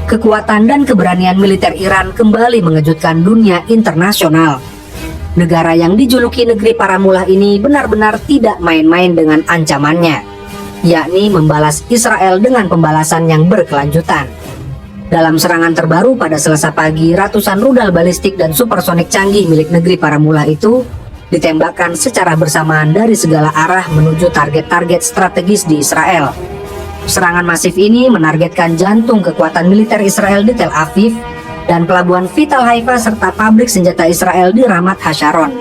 Kekuatan dan keberanian militer Iran kembali mengejutkan dunia internasional. Negara yang dijuluki negeri para mullah ini benar-benar tidak main-main dengan ancamannya, yakni membalas Israel dengan pembalasan yang berkelanjutan. Dalam serangan terbaru pada Selasa pagi, ratusan rudal balistik dan supersonik canggih milik negeri para mullah itu ditembakkan secara bersamaan dari segala arah menuju target-target strategis di Israel. Serangan masif ini menargetkan jantung kekuatan militer Israel di Tel Aviv dan pelabuhan vital Haifa serta pabrik senjata Israel di Ramat Hasharon.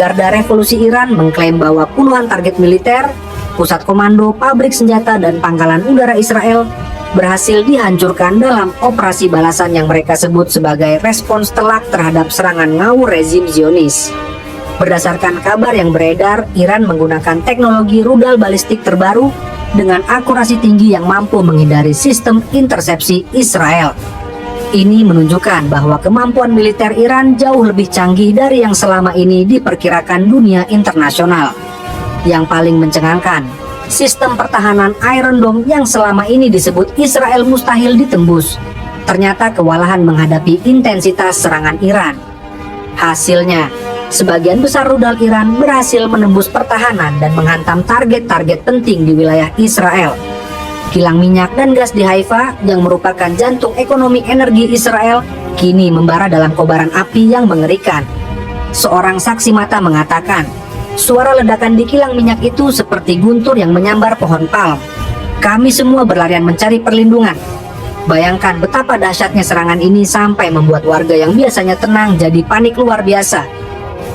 Garda Revolusi Iran mengklaim bahwa puluhan target militer, pusat komando, pabrik senjata, dan pangkalan udara Israel berhasil dihancurkan dalam operasi balasan yang mereka sebut sebagai respons telak terhadap serangan ngawur rezim Zionis. Berdasarkan kabar yang beredar, Iran menggunakan teknologi rudal balistik terbaru dengan akurasi tinggi yang mampu menghindari sistem intersepsi Israel. Ini menunjukkan bahwa kemampuan militer Iran jauh lebih canggih dari yang selama ini diperkirakan dunia internasional. Yang paling mencengangkan, sistem pertahanan Iron Dome yang selama ini disebut Israel mustahil ditembus, ternyata kewalahan menghadapi intensitas serangan Iran. Hasilnya, sebagian besar rudal Iran berhasil menembus pertahanan dan menghantam target-target penting di wilayah Israel. Kilang minyak dan gas di Haifa yang merupakan jantung ekonomi energi Israel kini membara dalam kobaran api yang mengerikan. Seorang saksi mata mengatakan, suara ledakan di kilang minyak itu seperti guntur yang menyambar pohon palm. Kami semua berlarian mencari perlindungan. Bayangkan betapa dahsyatnya serangan ini sampai membuat warga yang biasanya tenang jadi panik luar biasa.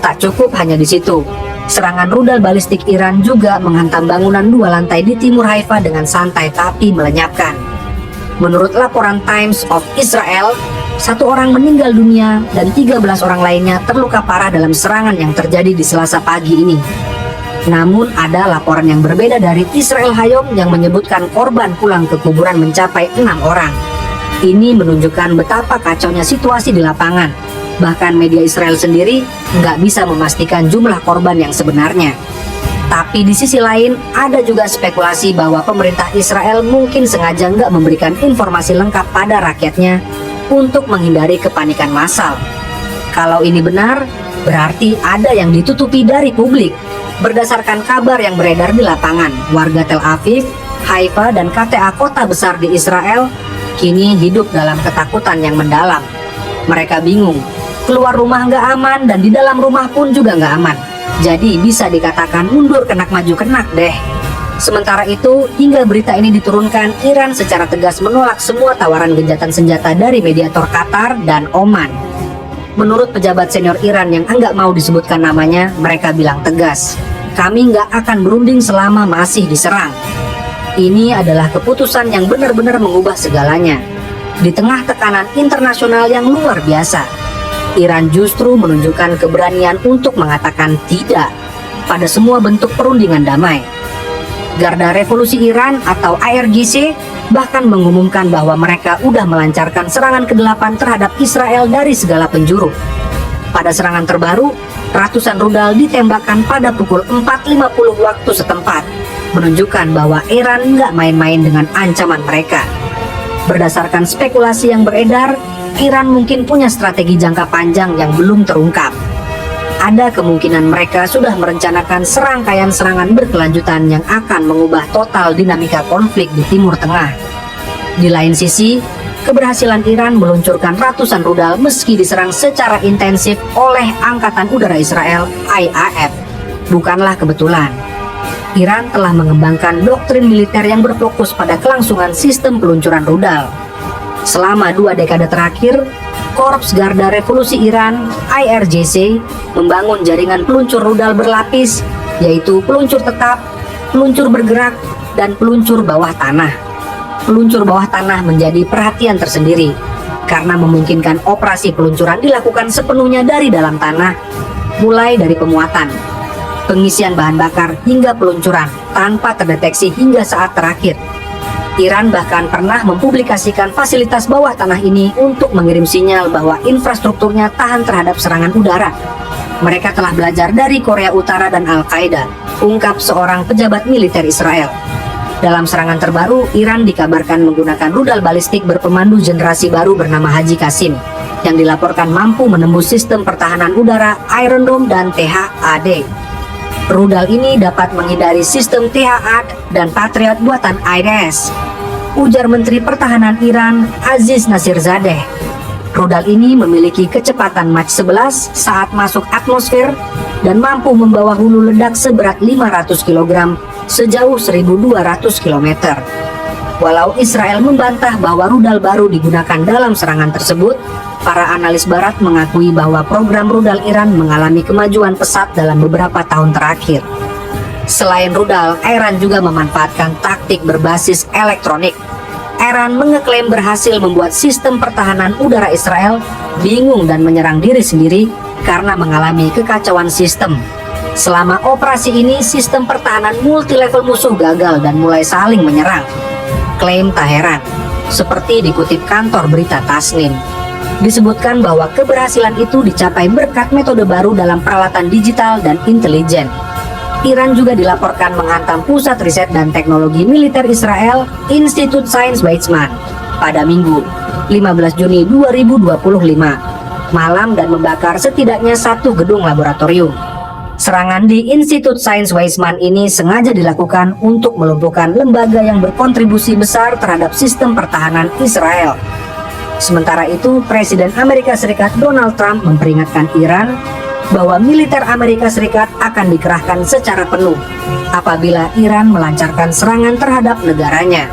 Tak cukup hanya di situ, serangan rudal balistik Iran juga menghantam bangunan 2 lantai di timur Haifa dengan santai tapi melenyapkan. Menurut laporan Times of Israel, 1 orang meninggal dunia dan 13 orang lainnya terluka parah dalam serangan yang terjadi di Selasa pagi ini. Namun ada laporan yang berbeda dari Israel Hayom yang menyebutkan korban pulang ke kuburan mencapai 6 orang. Ini menunjukkan betapa kacaunya situasi di lapangan. Bahkan media Israel sendiri nggak bisa memastikan jumlah korban yang sebenarnya. Tapi di sisi lain, ada juga spekulasi bahwa pemerintah Israel mungkin sengaja nggak memberikan informasi lengkap pada rakyatnya untuk menghindari kepanikan massal. Kalau ini benar, berarti ada yang ditutupi dari publik. Berdasarkan kabar yang beredar di lapangan, warga Tel Aviv, Haifa, dan KTA kota besar di Israel kini hidup dalam ketakutan yang mendalam. Mereka bingung, keluar rumah nggak aman dan di dalam rumah pun juga nggak aman. Jadi bisa dikatakan mundur kenak maju kenak deh. Sementara itu, hingga berita ini diturunkan, Iran secara tegas menolak semua tawaran gencatan senjata dari mediator Qatar dan Oman. Menurut pejabat senior Iran yang enggak mau disebutkan namanya, mereka bilang tegas, kami nggak akan berunding selama masih diserang. Ini adalah keputusan yang benar-benar mengubah segalanya. Di tengah tekanan internasional yang luar biasa, Iran justru menunjukkan keberanian untuk mengatakan tidak pada semua bentuk perundingan damai. Garda Revolusi Iran atau IRGC bahkan mengumumkan bahwa mereka udah melancarkan serangan ke-8 terhadap Israel dari segala penjuru. Pada serangan terbaru, ratusan rudal ditembakkan pada pukul 4.50 waktu setempat, menunjukkan bahwa Iran nggak main-main dengan ancaman mereka. Berdasarkan spekulasi yang beredar, Iran mungkin punya strategi jangka panjang yang belum terungkap. Ada kemungkinan mereka sudah merencanakan serangkaian serangan berkelanjutan yang akan mengubah total dinamika konflik di Timur Tengah. Di lain sisi, keberhasilan Iran meluncurkan ratusan rudal meski diserang secara intensif oleh Angkatan Udara Israel (IAF) bukanlah kebetulan. Iran telah mengembangkan doktrin militer yang berfokus pada kelangsungan sistem peluncuran rudal. Selama 2 dekade terakhir, Korps Garda Revolusi Iran (IRGC) membangun jaringan peluncur rudal berlapis, yaitu peluncur tetap, peluncur bergerak, dan peluncur bawah tanah. Peluncur bawah tanah menjadi perhatian tersendiri karena memungkinkan operasi peluncuran dilakukan sepenuhnya dari dalam tanah, mulai dari pemuatan, pengisian bahan bakar hingga peluncuran tanpa terdeteksi hingga saat terakhir. Iran bahkan pernah mempublikasikan fasilitas bawah tanah ini untuk mengirim sinyal bahwa infrastrukturnya tahan terhadap serangan udara. Mereka telah belajar dari Korea Utara dan Al-Qaeda, ungkap seorang pejabat militer Israel. Dalam serangan terbaru, Iran dikabarkan menggunakan rudal balistik berpemandu generasi baru bernama Haji Qasim, yang dilaporkan mampu menembus sistem pertahanan udara Iron Dome dan THAAD. Rudal ini dapat menghindari sistem THAAD dan Patriot buatan IDS, ujar Menteri Pertahanan Iran Aziz Nasirzadeh. Rudal ini memiliki kecepatan Mach 11 saat masuk atmosfer dan mampu membawa hulu ledak seberat 500 kg sejauh 1.200 km. Walau Israel membantah bahwa rudal baru digunakan dalam serangan tersebut, para analis barat mengakui bahwa program rudal Iran mengalami kemajuan pesat dalam beberapa tahun terakhir. Selain rudal, Iran juga memanfaatkan taktik berbasis elektronik. Iran mengeklaim berhasil membuat sistem pertahanan udara Israel bingung dan menyerang diri sendiri karena mengalami kekacauan sistem. Selama operasi ini, sistem pertahanan multilevel musuh gagal dan mulai saling menyerang, klaim Teheran. Seperti dikutip kantor berita Tasnim, disebutkan bahwa keberhasilan itu dicapai berkat metode baru dalam peralatan digital dan intelijen. Iran juga dilaporkan menghantam pusat riset dan teknologi militer Israel, Institut Sains Weizmann, pada Minggu, 15 Juni 2025, malam dan membakar setidaknya satu gedung laboratorium. Serangan di Institut Sains Weizmann ini sengaja dilakukan untuk melumpuhkan lembaga yang berkontribusi besar terhadap sistem pertahanan Israel. Sementara itu, Presiden Amerika Serikat Donald Trump memperingatkan Iran bahwa militer Amerika Serikat akan dikerahkan secara penuh apabila Iran melancarkan serangan terhadap negaranya.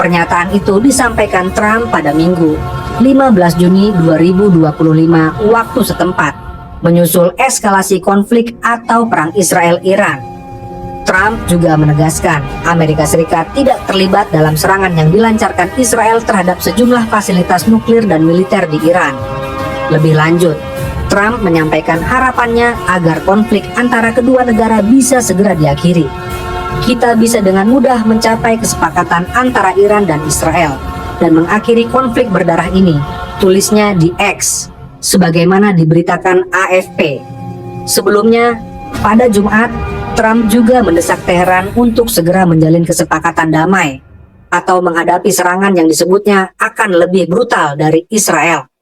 Pernyataan itu disampaikan Trump pada Minggu, 15 Juni 2025 waktu setempat, menyusul eskalasi konflik atau perang Israel-Iran. Trump juga menegaskan Amerika Serikat tidak terlibat dalam serangan yang dilancarkan Israel terhadap sejumlah fasilitas nuklir dan militer di Iran. Lebih lanjut, Trump menyampaikan harapannya agar konflik antara kedua negara bisa segera diakhiri. Kita bisa dengan mudah mencapai kesepakatan antara Iran dan Israel dan mengakhiri konflik berdarah ini, tulisnya di X, sebagaimana diberitakan AFP. Sebelumnya, pada Jumat, Trump juga mendesak Teheran untuk segera menjalin kesepakatan damai atau menghadapi serangan yang disebutnya akan lebih brutal dari Israel.